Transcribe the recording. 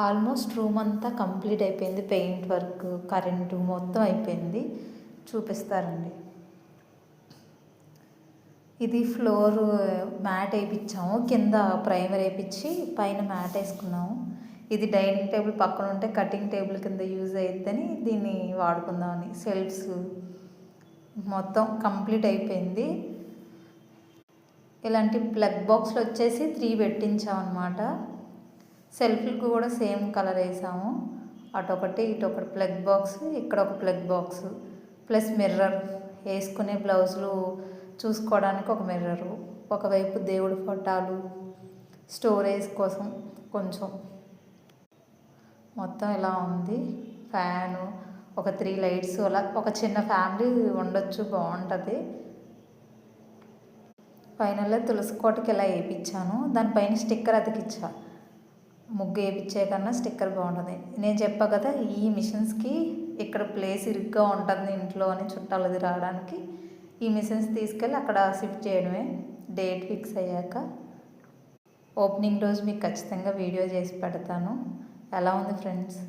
Almost room అంతా complete అయిపోయింది. Paint work, current మొత్తం అయిపోయింది. చూపిస్తారండి. ఇది ఫ్లోర్ మ్యాట్ వేయించాము, కింద ప్రైమర్ వేయించి పైన మ్యాట్ వేసుకున్నాము. ఇది డైనింగ్ టేబుల్ పక్కన ఉంటే కటింగ్ టేబుల్ కింద యూజ్ అవుతుందని దీన్ని వాడుకుందామని. సెల్ఫ్స్ మొత్తం కంప్లీట్ అయిపోయింది. ఇలాంటి ప్లగ్ బాక్స్లు వచ్చేసి 3 పెట్టించాం అనమాట. సెల్ఫ్లకు కూడా సేమ్ కలర్ వేసాము. అటొకటి ఇటొకటి ప్లగ్ బాక్స్, ఇక్కడ ఒక ప్లగ్ బాక్స్ ప్లస్ మిర్రర్, వేసుకునే బ్లౌజులు చూసుకోవడానికి ఒక మిర్రరు, ఒకవైపు దేవుడి ఫోటోలు, స్టోరేజ్ కోసం కొంచెం. మొత్తం ఇలా ఉంది. ఫ్యాను, ఒక 3 లైట్స్, అలా ఒక చిన్న ఫ్యామిలీ ఉండొచ్చు, బాగుంటుంది. ఫైనల్గా తులసి కోటకి ఇలా వేయించాను. దానిపైన స్టిక్కర్ అతికిచ్చా. ముగ్గు వేయించే కన్నా స్టిక్కర్ బాగుంటుంది. నేను చెప్పా కదా, ఈ మిషన్స్కి ఇక్కడ ప్లేస్ ఇరుగ్గా ఉంటుంది ఇంట్లో అని, చుట్టాలది రావడానికి. ఈ మిషన్స్ తీసుకెళ్ళి అక్కడ షిఫ్ట్ చేయడమే. డేట్ ఫిక్స్ అయ్యాక ఓపెనింగ్ రోజు మీకు ఖచ్చితంగా వీడియో చేసి పెడతాను. ఎలా ఉంది ఫ్రెండ్స్?